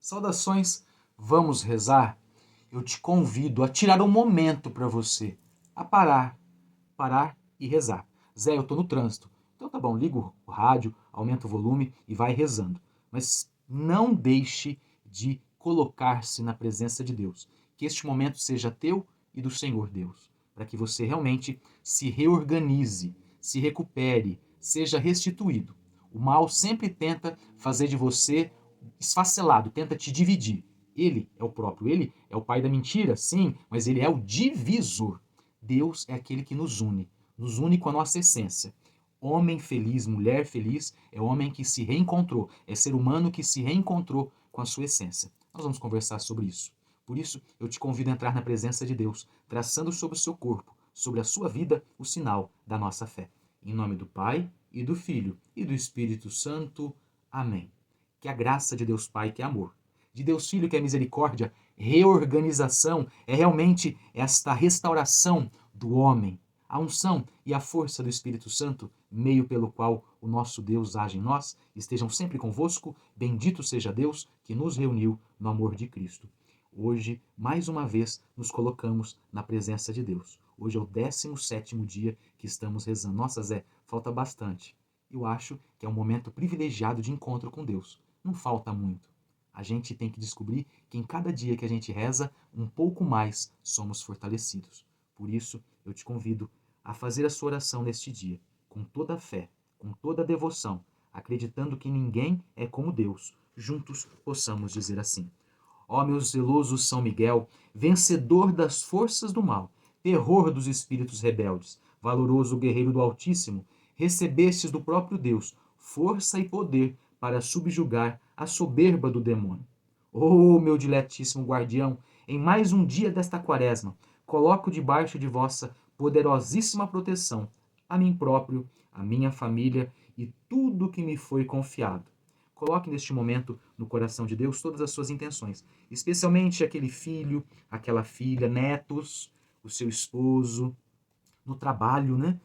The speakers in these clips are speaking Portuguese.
Saudações, vamos rezar? Eu te convido a tirar um momento para você, a parar e rezar. Zé, eu tô no trânsito. Então tá bom, liga o rádio, aumenta o volume e vai rezando. Mas não deixe de colocar-se na presença de Deus. Que este momento seja teu e do Senhor Deus, para que você realmente se reorganize, se recupere, seja restituído. O mal sempre tenta fazer de você esfacelado, tenta te dividir. Ele é o próprio, ele é o pai da mentira, sim, mas ele é o divisor. Deus é aquele que nos une com a nossa essência. Homem feliz, mulher feliz, é homem que se reencontrou, é ser humano que se reencontrou com a sua essência. Nós vamos conversar sobre isso. Por isso, eu te convido a entrar na presença de Deus, traçando sobre o seu corpo, sobre a sua vida, o sinal da nossa fé. Em nome do Pai, e do Filho, e do Espírito Santo. Amém. Que a graça de Deus Pai, que é amor, de Deus Filho, que é misericórdia, reorganização, é realmente esta restauração do homem, a unção e a força do Espírito Santo, meio pelo qual o nosso Deus age em nós, estejam sempre convosco. Bendito seja Deus que nos reuniu no amor de Cristo. Hoje, mais uma vez, nos colocamos na presença de Deus. Hoje é o 17º dia que estamos rezando. Nossa, Zé, falta bastante. Eu acho que é um momento privilegiado de encontro com Deus. Não falta muito. A gente tem que descobrir que em cada dia que a gente reza, um pouco mais somos fortalecidos. Por isso, eu te convido a fazer a sua oração neste dia, com toda a fé, com toda a devoção, acreditando que ninguém é como Deus. Juntos possamos dizer assim: ó meu zeloso São Miguel, vencedor das forças do mal, terror dos espíritos rebeldes, valoroso guerreiro do Altíssimo, recebestes do próprio Deus força e poder para subjugar a soberba do demônio. Ó meu diletíssimo guardião, em mais um dia desta quaresma, coloco debaixo de vossa poderosíssima proteção a mim próprio, a minha família e tudo que me foi confiado. Coloque neste momento no coração de Deus todas as suas intenções, especialmente aquele filho, aquela filha, netos, o seu esposo, no trabalho, né?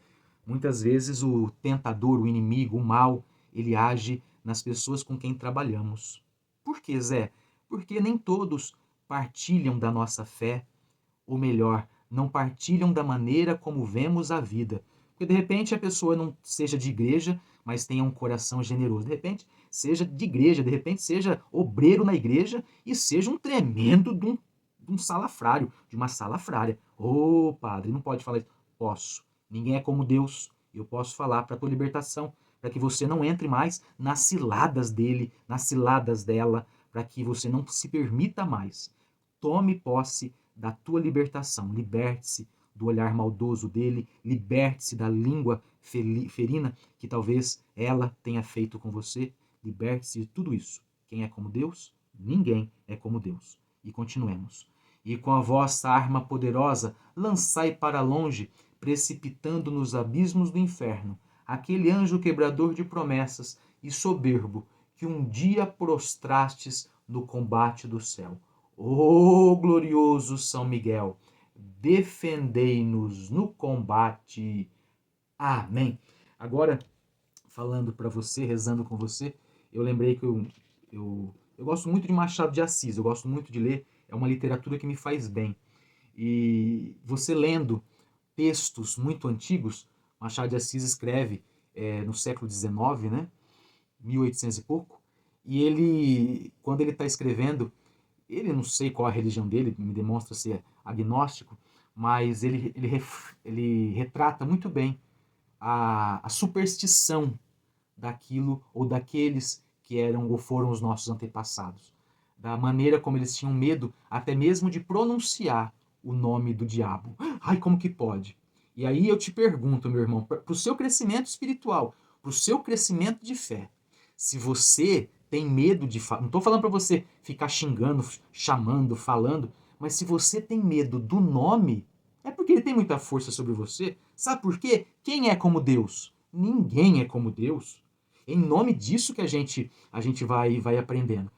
Muitas vezes o tentador, o inimigo, o mal, ele age nas pessoas com quem trabalhamos. Por que, Zé? Porque nem todos partilham da nossa fé, ou melhor, não partilham da maneira como vemos a vida. Porque de repente a pessoa não seja de igreja, mas tenha um coração generoso. De repente seja de igreja, de repente seja obreiro na igreja e seja um tremendo de um salafrário, de uma salafrária. Ô, padre, não pode falar isso. Posso. Ninguém é como Deus. Eu posso falar para a tua libertação, para que você não entre mais nas ciladas dele, nas ciladas dela, para que você não se permita mais. Tome posse da tua libertação. Liberte-se do olhar maldoso dele, liberte-se da língua ferina que talvez ela tenha feito com você. Liberte-se de tudo isso. Quem é como Deus? Ninguém é como Deus. E continuemos. E com a vossa arma poderosa, lançai para longe, precipitando nos abismos do inferno, aquele anjo quebrador de promessas e soberbo que um dia prostrastes no combate do céu. Ó glorioso São Miguel, defendei-nos no combate. Amém. Agora, falando para você, rezando com você, eu lembrei que eu gosto muito de Machado de Assis, eu gosto muito de ler, é uma literatura que me faz bem. E você lendo textos muito antigos, Machado de Assis escreve no século XIX, né? 1800 e pouco, e ele, quando ele está escrevendo, ele não sei qual a religião dele, me demonstra ser agnóstico, mas ele retrata muito bem a superstição daquilo ou daqueles que eram ou foram os nossos antepassados. Da maneira como eles tinham medo até mesmo de pronunciar o nome do diabo. Ai, como que pode? E aí eu te pergunto, meu irmão, para o seu crescimento espiritual, para o seu crescimento de fé, se você tem medo de falar, não estou falando para você ficar xingando, chamando, falando, mas se você tem medo do nome, é porque ele tem muita força sobre você. Sabe por quê? Quem é como Deus? Ninguém é como Deus. Em nome disso que a gente vai aprendendo.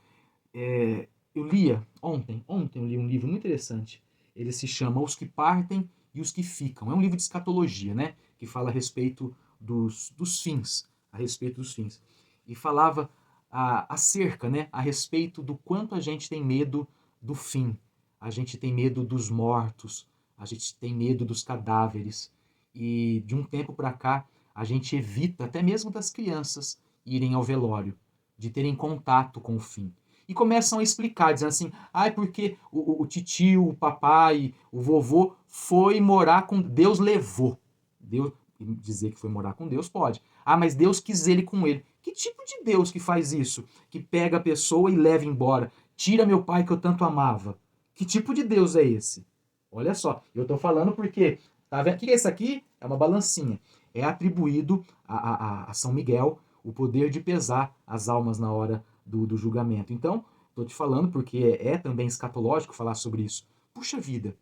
Eu lia ontem eu li um livro muito interessante. Ele se chama Os que Partem e os que Ficam. É um livro de escatologia, né? Que fala a respeito dos fins. A respeito dos fins. E falava acerca, né, a respeito do quanto a gente tem medo do fim. A gente tem medo dos mortos, a gente tem medo dos cadáveres. E de um tempo para cá, a gente evita até mesmo das crianças irem ao velório, de terem contato com o fim. E começam a explicar, dizendo assim, porque o titio, o papai, o vovô foi morar com Deus, levou. Deus, dizer que foi morar com Deus pode. Mas Deus quis ele com ele. Que tipo de Deus que faz isso? Que pega a pessoa e leva embora. Tira meu pai que eu tanto amava. Que tipo de Deus é esse? Olha só, eu tô falando porque, tá vendo? O que é isso aqui? É uma balancinha. É atribuído a São Miguel o poder de pesar as almas na hora do julgamento. Então, tô te falando porque é também escatológico falar sobre isso. Puxa vida,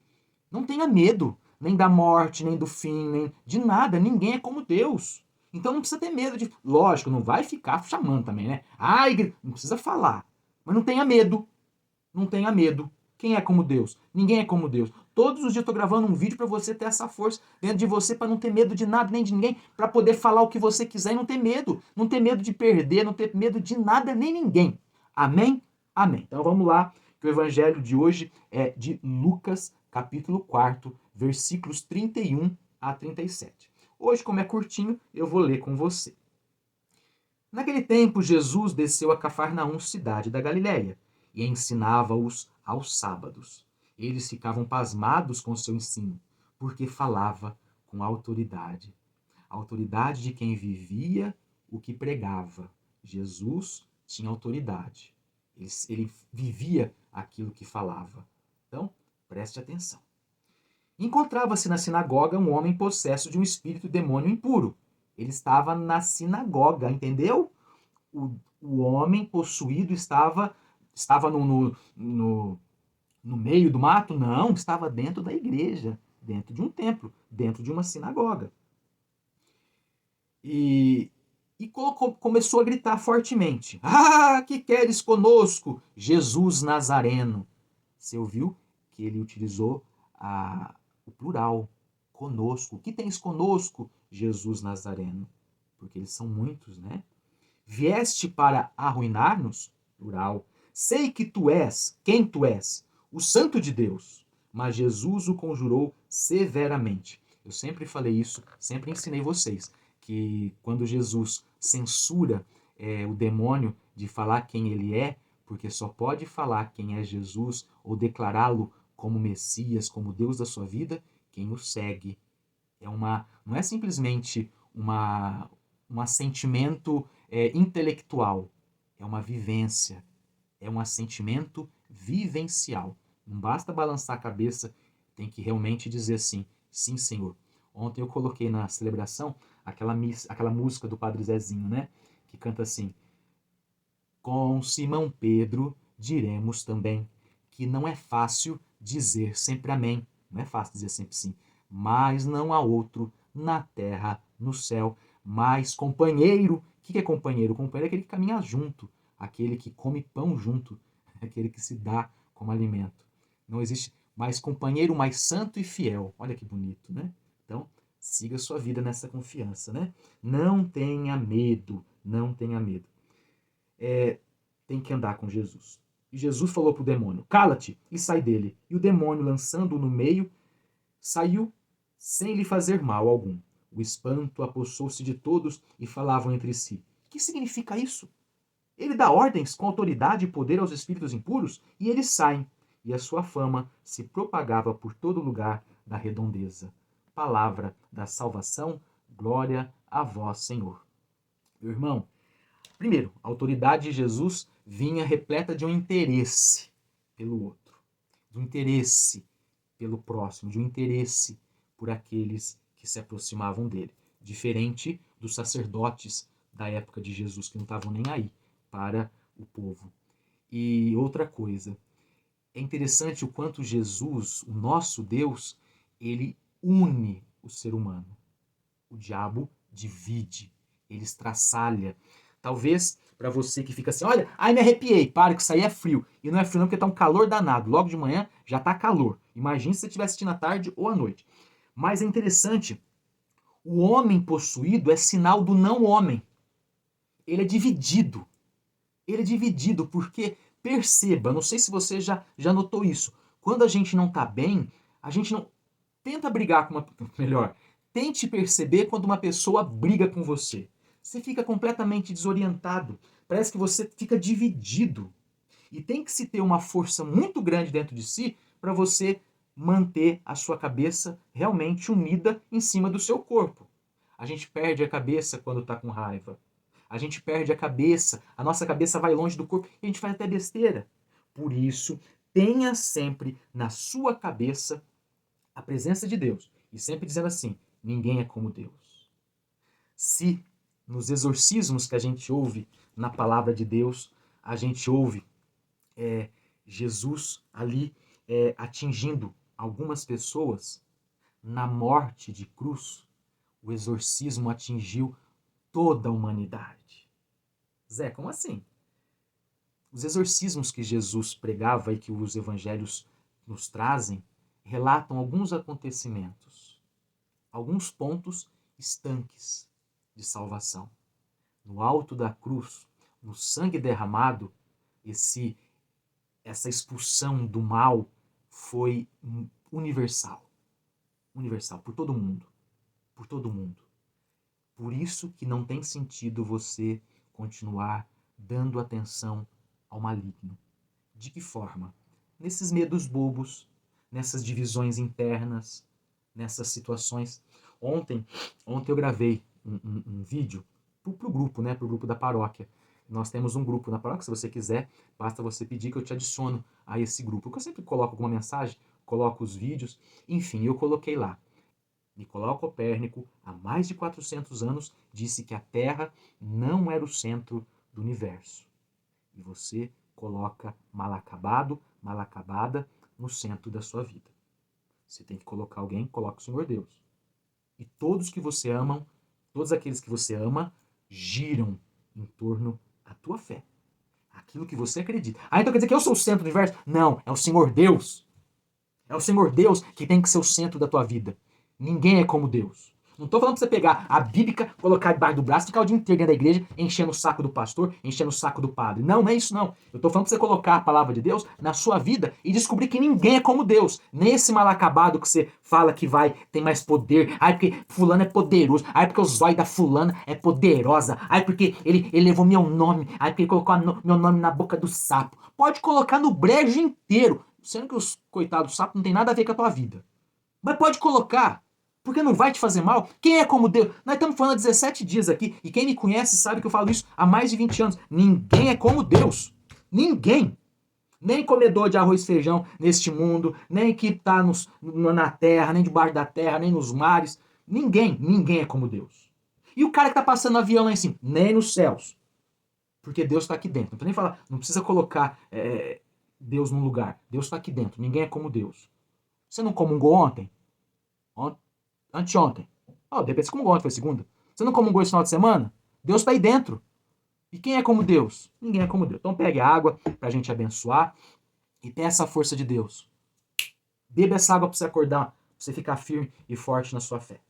não tenha medo, nem da morte, nem do fim, nem de nada. Ninguém é como Deus. Então não precisa ter medo de. Lógico, não vai ficar chamando também, né? Não precisa falar. Mas não tenha medo. Não tenha medo. Quem é como Deus? Ninguém é como Deus. Todos os dias eu tô gravando um vídeo para você ter essa força dentro de você, para não ter medo de nada nem de ninguém, para poder falar o que você quiser e não ter medo. Não ter medo de perder, não ter medo de nada nem ninguém. Amém? Amém. Então vamos lá, que o evangelho de hoje é de Lucas, capítulo 4, versículos 31 a 37. Hoje, como é curtinho, eu vou ler com você. Naquele tempo, Jesus desceu a Cafarnaum, cidade da Galiléia, e ensinava-os aos sábados. Eles ficavam pasmados com seu ensino, porque falava com autoridade. A autoridade de quem vivia o que pregava. Jesus tinha autoridade. Ele vivia aquilo que falava. Então, preste atenção. Encontrava-se na sinagoga um homem possesso de um espírito demônio impuro. Ele estava na sinagoga, entendeu? O homem possuído estava no meio do mato? Não, estava dentro da igreja, dentro de um templo, dentro de uma sinagoga. E começou a gritar fortemente: que queres conosco, Jesus Nazareno? Você ouviu que ele utilizou o plural, conosco. O que tens conosco, Jesus Nazareno? Porque eles são muitos, né? Vieste para arruinar-nos? Plural. Sei que tu és, quem tu és? O Santo de Deus. Mas Jesus o conjurou severamente. Eu sempre falei isso, sempre ensinei vocês, que quando Jesus censura o demônio de falar quem ele é, porque só pode falar quem é Jesus ou declará-lo como Messias, como Deus da sua vida, quem o segue. Não é simplesmente um assentimento intelectual, é uma vivência, é um assentimento vivencial. Não basta balançar a cabeça, tem que realmente dizer assim, sim, Senhor. Ontem eu coloquei na celebração aquela música do Padre Zezinho, né? Que canta assim: com Simão Pedro diremos também que não é fácil dizer sempre amém. Não é fácil dizer sempre sim. Mas não há outro na terra, no céu, mais companheiro. O que é companheiro? Companheiro é aquele que caminha junto, aquele que come pão junto, aquele que se dá como alimento. Não existe mais companheiro, mais santo e fiel. Olha que bonito, né? Então, siga a sua vida nessa confiança, né? Não tenha medo, não tenha medo. Tem que andar com Jesus. E Jesus falou para o demônio: cala-te e sai dele. E o demônio, lançando-o no meio, saiu sem lhe fazer mal algum. O espanto apossou-se de todos e falavam entre si: que significa isso? Ele dá ordens com autoridade e poder aos espíritos impuros e eles saem. E a sua fama se propagava por todo lugar da redondeza. Palavra da salvação, glória a vós, Senhor. Meu irmão, primeiro, a autoridade de Jesus vinha repleta de um interesse pelo outro, de um interesse pelo próximo, de um interesse por aqueles que se aproximavam dele. Diferente dos sacerdotes da época de Jesus, que não estavam nem aí para o povo. E outra coisa, é interessante o quanto Jesus, o nosso Deus, ele une o ser humano. O diabo divide, ele estraçalha. Talvez para você que fica assim, olha, me arrepiei, para que isso aí é frio. E não é frio não, porque tá um calor danado. Logo de manhã já tá calor. Imagina se você estiver assistindo à tarde ou à noite. Mas é interessante, o homem possuído é sinal do não homem. Ele é dividido. Ele é dividido porque, perceba, não sei se você já notou isso, quando a gente não está bem, a gente não tenta brigar com uma... Melhor, tente perceber quando uma pessoa briga com você. Você fica completamente desorientado, parece que você fica dividido. E tem que se ter uma força muito grande dentro de si para você manter a sua cabeça realmente unida em cima do seu corpo. A gente perde a cabeça quando está com raiva. A gente perde a cabeça, a nossa cabeça vai longe do corpo e a gente faz até besteira. Por isso, tenha sempre na sua cabeça a presença de Deus. E sempre dizendo assim, ninguém é como Deus. Se nos exorcismos que a gente ouve na palavra de Deus, a gente ouve Jesus ali atingindo algumas pessoas, na morte de cruz, o exorcismo atingiu toda a humanidade. Zé, como assim? Os exorcismos que Jesus pregava e que os evangelhos nos trazem relatam alguns acontecimentos, alguns pontos estanques de salvação. No alto da cruz, no sangue derramado, essa expulsão do mal foi universal. Universal, por todo mundo. Por todo mundo. Por isso que não tem sentido você continuar dando atenção ao maligno. De que forma? Nesses medos bobos, nessas divisões internas, nessas situações. Ontem eu gravei um vídeo pro grupo, né? Pro grupo da paróquia. Nós temos um grupo na paróquia, se você quiser, basta você pedir que eu te adiciono a esse grupo. Porque eu sempre coloco alguma mensagem, coloco os vídeos, enfim, eu coloquei lá. Nicolau Copérnico, há mais de 400 anos, disse que a Terra não era o centro do universo. E você coloca mal acabado, mal acabada no centro da sua vida. Você tem que colocar alguém, coloca o Senhor Deus. E todos que você ama, todos aqueles que você ama, giram em torno da tua fé. Aquilo que você acredita. Ah, então quer dizer que eu sou o centro do universo? Não, é o Senhor Deus. É o Senhor Deus que tem que ser o centro da tua vida. Ninguém é como Deus. Não estou falando para você pegar a Bíblia, colocar debaixo do braço e ficar o dia inteiro dentro da igreja enchendo o saco do pastor, enchendo o saco do padre. Não, não é isso não. Eu estou falando para você colocar a palavra de Deus na sua vida e descobrir que ninguém é como Deus. Nem esse mal acabado que você fala que tem mais poder. Ai, porque fulano é poderoso. Ai, porque o zóio da fulana é poderosa. Ai, porque ele levou meu nome. Ai, porque ele colocou meu nome na boca do sapo. Pode colocar no brejo inteiro. Sendo que os coitados do sapo não tem nada a ver com a tua vida. Mas pode colocar, porque não vai te fazer mal. Quem é como Deus? Nós estamos falando há 17 dias aqui, e quem me conhece sabe que eu falo isso há mais de 20 anos. Ninguém é como Deus. Ninguém. Nem comedor de arroz e feijão neste mundo, nem que está na terra, nem debaixo da terra, nem nos mares. Ninguém é como Deus. E o cara que está passando avião lá em cima? Nem nos céus. Porque Deus está aqui dentro. Não precisa nem falar, não precisa colocar Deus num lugar. Deus está aqui dentro. Ninguém é como Deus. Você não comungou ontem? Anteontem. De repente você comungou ontem, foi segunda. Você não comungou esse final de semana? Deus está aí dentro. E quem é como Deus? Ninguém é como Deus. Então pegue a água para a gente abençoar e peça a força de Deus. Beba essa água para você acordar, para você ficar firme e forte na sua fé.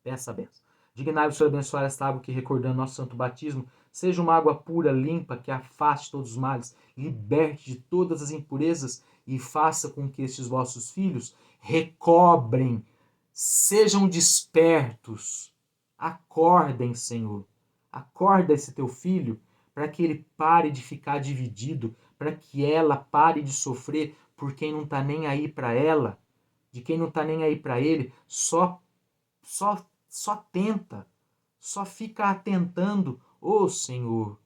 Peça a benção. Dignai-vos, Senhor, abençoar esta água que, recordando nosso santo batismo, seja uma água pura, limpa, que afaste todos os males, liberte de todas as impurezas e faça com que estes vossos filhos recobrem, sejam despertos. Acordem, Senhor. Acorda esse teu filho para que ele pare de ficar dividido, para que ela pare de sofrer por quem não está nem aí para ela, de quem não está nem aí para ele, só tenta, só fica atentando. Ô Senhor,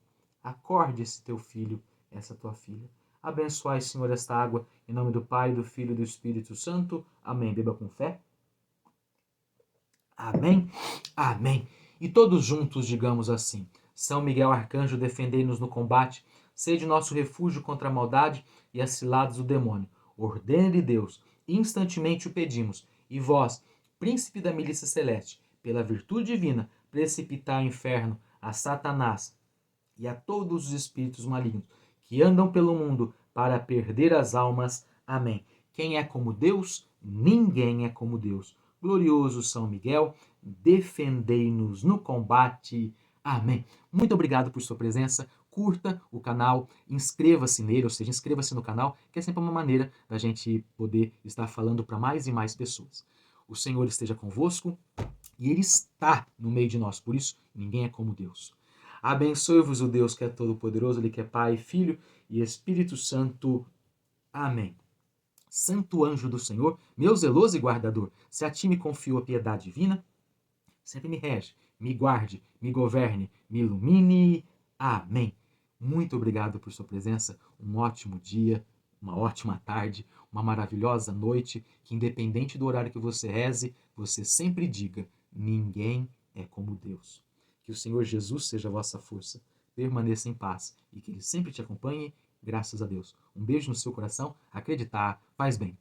acorde esse teu filho, essa tua filha. Abençoai, Senhor, esta água, em nome do Pai, do Filho e do Espírito Santo. Amém. Beba com fé. Amém. Amém. E todos juntos digamos assim: São Miguel Arcanjo, defendei-nos no combate, sede nosso refúgio contra a maldade e as ciladas do demônio. Ordene-lhe Deus, instantemente o pedimos, e vós, príncipe da milícia celeste, pela virtude divina, precipitai ao inferno a Satanás e a todos os espíritos malignos que andam pelo mundo para perder as almas. Amém. Quem é como Deus? Ninguém é como Deus. Glorioso São Miguel, defendei-nos no combate. Amém. Muito obrigado por sua presença. curta o canal, inscreva-se nele, ou seja, inscreva-se no canal, que é sempre uma maneira da gente poder estar falando para mais e mais pessoas. O Senhor esteja convosco e Ele está no meio de nós, por isso ninguém é como Deus. Abençoe-vos o Deus que é todo-poderoso, Ele que é Pai, Filho e Espírito Santo. Amém. Santo anjo do Senhor, meu zeloso e guardador, se a ti me confio a piedade divina, sempre me rege, me guarde, me governe, me ilumine. Amém. Muito obrigado por sua presença, um ótimo dia, uma ótima tarde, uma maravilhosa noite, que independente do horário que você reze, você sempre diga, ninguém é como Deus. Que o Senhor Jesus seja a vossa força, permaneça em paz e que Ele sempre te acompanhe, graças a Deus. Um beijo no seu coração, acreditar faz bem.